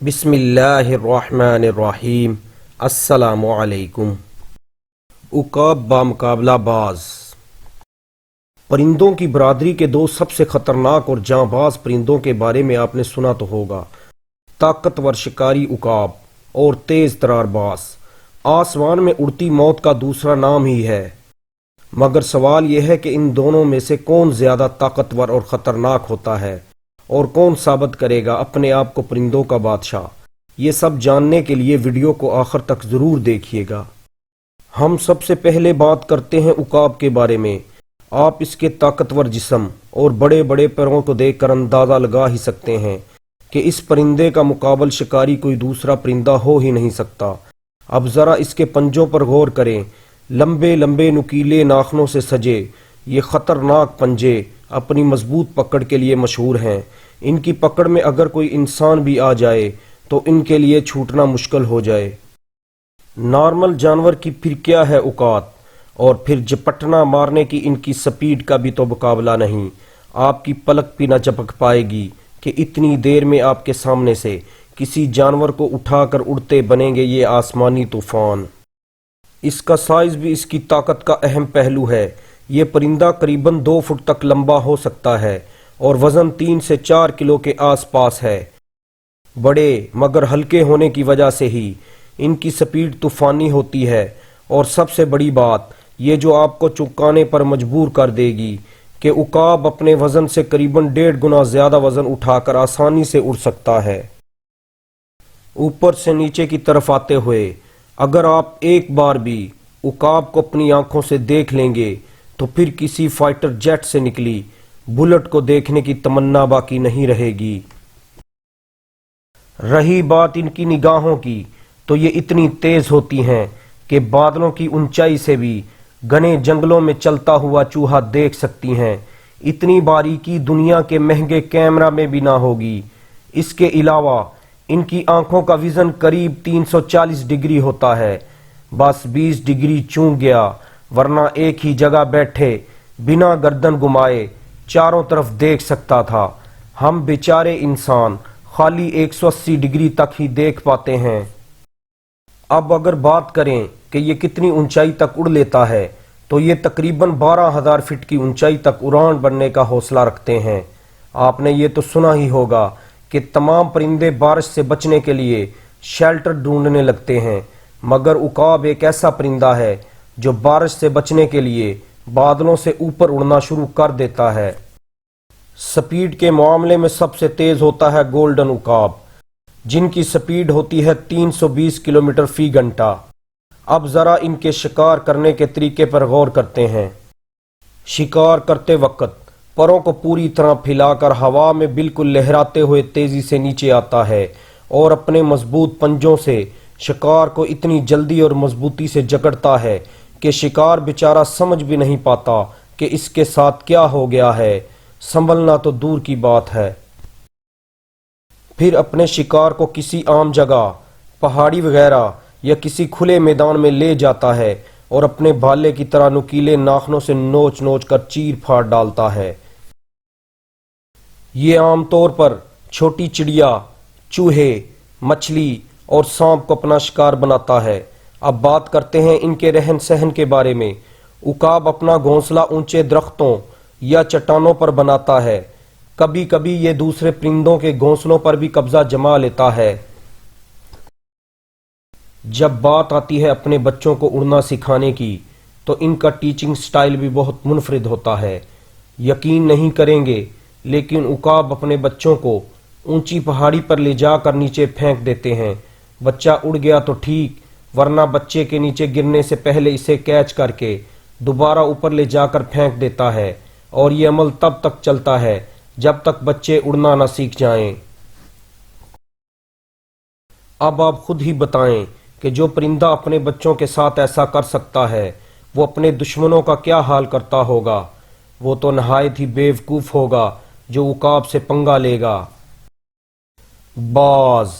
بسم اللہ الرحمن الرحیم۔ السلام علیکم۔ عقاب بامقابلہ باز۔ پرندوں کی برادری کے دو سب سے خطرناک اور جاں باز پرندوں کے بارے میں آپ نے سنا تو ہوگا، طاقتور شکاری عقاب اور تیز ترار باز۔ آسمان میں اڑتی موت کا دوسرا نام ہی ہے، مگر سوال یہ ہے کہ ان دونوں میں سے کون زیادہ طاقتور اور خطرناک ہوتا ہے، اور کون ثابت کرے گا اپنے آپ کو پرندوں کا بادشاہ؟ یہ سب جاننے کے لیے ویڈیو کو آخر تک ضرور دیکھیے گا۔ ہم سب سے پہلے بات کرتے ہیں عقاب کے بارے میں۔ آپ اس کے طاقتور جسم اور بڑے بڑے پیروں کو دیکھ کر اندازہ لگا ہی سکتے ہیں کہ اس پرندے کا مقابل شکاری کوئی دوسرا پرندہ ہو ہی نہیں سکتا۔ اب ذرا اس کے پنجوں پر غور کریں۔ لمبے لمبے نکیلے ناخنوں سے سجے یہ خطرناک پنجے اپنی مضبوط پکڑ کے لیے مشہور ہیں۔ ان کی پکڑ میں اگر کوئی انسان بھی آ جائے تو ان کے لیے چھوٹنا مشکل ہو جائے۔ نارمل جانور کی پھر کیا ہے اوقات، اور پھر جپٹنا مارنے کی ان کی سپیڈ کا بھی تو مقابلہ نہیں۔ آپ کی پلک بھی نہ جھپک پائے گی کہ اتنی دیر میں آپ کے سامنے سے کسی جانور کو اٹھا کر اڑتے بنیں گے یہ آسمانی طوفان۔ اس کا سائز بھی اس کی طاقت کا اہم پہلو ہے۔ یہ پرندہ قریباً 2 فٹ تک لمبا ہو سکتا ہے اور وزن 3 سے 4 کلو کے آس پاس ہے۔ بڑے مگر ہلکے ہونے کی وجہ سے ہی ان کی سپیڈ طوفانی ہوتی ہے، اور سب سے بڑی بات یہ جو آپ کو چونکانے پر مجبور کر دے گی کہ عقاب اپنے وزن سے قریباً 1.5 گنا زیادہ وزن اٹھا کر آسانی سے اڑ سکتا ہے۔ اوپر سے نیچے کی طرف آتے ہوئے اگر آپ ایک بار بھی عقاب کو اپنی آنکھوں سے دیکھ لیں گے تو پھر کسی فائٹر جیٹ سے نکلی بلٹ کو دیکھنے کی تمنا باقی نہیں رہے گی۔ رہی بات ان کی نگاہوں کی، تو یہ اتنی تیز ہوتی ہیں کہ بادلوں کی اونچائی سے بھی گھنے جنگلوں میں چلتا ہوا چوہا دیکھ سکتی ہیں۔ اتنی باریکی دنیا کے مہنگے کیمرہ میں بھی نہ ہوگی۔ اس کے علاوہ ان کی آنکھوں کا ویژن قریب 340 ڈگری ہوتا ہے۔ بس 20 ڈگری چونک گیا، ورنہ ایک ہی جگہ بیٹھے بنا گردن گھمائے چاروں طرف دیکھ سکتا تھا۔ ہم بیچارے انسان خالی 180 ڈگری تک ہی دیکھ پاتے ہیں۔ اب اگر بات کریں کہ یہ کتنی اونچائی تک اڑ لیتا ہے تو یہ تقریباً 12,000 فٹ کی اونچائی تک اڑان بھرنے کا حوصلہ رکھتے ہیں۔ آپ نے یہ تو سنا ہی ہوگا کہ تمام پرندے بارش سے بچنے کے لیے شیلٹر ڈھونڈنے لگتے ہیں، مگر عقاب ایک ایسا پرندہ ہے جو بارش سے بچنے کے لیے بادلوں سے اوپر اڑنا شروع کر دیتا ہے۔ سپیڈ کے معاملے میں سب سے تیز ہوتا ہے گولڈن عقاب، جن کی سپیڈ ہوتی ہے 320 کلومیٹر فی گھنٹہ۔ اب ذرا ان کے شکار کرنے کے طریقے پر غور کرتے ہیں۔ شکار کرتے وقت پروں کو پوری طرح پھیلا کر ہوا میں بالکل لہراتے ہوئے تیزی سے نیچے آتا ہے، اور اپنے مضبوط پنجوں سے شکار کو اتنی جلدی اور مضبوطی سے جکڑتا ہے کہ شکار بیچارہ سمجھ بھی نہیں پاتا کہ اس کے ساتھ کیا ہو گیا ہے، سنبھلنا تو دور کی بات ہے۔ پھر اپنے شکار کو کسی عام جگہ، پہاڑی وغیرہ یا کسی کھلے میدان میں لے جاتا ہے اور اپنے بھالے کی طرح نکیلے ناخنوں سے نوچ نوچ کر چیر پھاڑ ڈالتا ہے۔ یہ عام طور پر چھوٹی چڑیا، چوہے، مچھلی اور سانپ کو اپنا شکار بناتا ہے۔ اب بات کرتے ہیں ان کے رہن سہن کے بارے میں۔ عقاب اپنا گھونسلہ اونچے درختوں یا چٹانوں پر بناتا ہے۔ کبھی کبھی یہ دوسرے پرندوں کے گھونسلوں پر بھی قبضہ جما لیتا ہے۔ جب بات آتی ہے اپنے بچوں کو اڑنا سکھانے کی تو ان کا ٹیچنگ سٹائل بھی بہت منفرد ہوتا ہے۔ یقین نہیں کریں گے لیکن عقاب اپنے بچوں کو اونچی پہاڑی پر لے جا کر نیچے پھینک دیتے ہیں۔ بچہ اڑ گیا تو ٹھیک، ورنہ بچے کے نیچے گرنے سے پہلے اسے کیچ کر کے دوبارہ اوپر لے جا کر پھینک دیتا ہے، اور یہ عمل تب تک چلتا ہے جب تک بچے اڑنا نہ سیکھ جائیں۔ اب آپ خود ہی بتائیں کہ جو پرندہ اپنے بچوں کے ساتھ ایسا کر سکتا ہے وہ اپنے دشمنوں کا کیا حال کرتا ہوگا؟ وہ تو نہایت ہی بیوقوف ہوگا جو عقاب سے پنگا لے گا۔ باز۔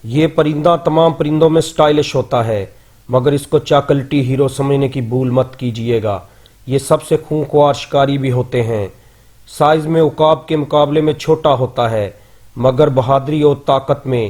یہ پرندہ تمام پرندوں میں سٹائلش ہوتا ہے، مگر اس کو چاکلٹی ہیرو سمجھنے کی بھول مت کیجیے گا۔ یہ سب سے خونخوار شکاری بھی ہوتے ہیں۔ سائز میں عقاب کے مقابلے میں چھوٹا ہوتا ہے، مگر بہادری اور طاقت میں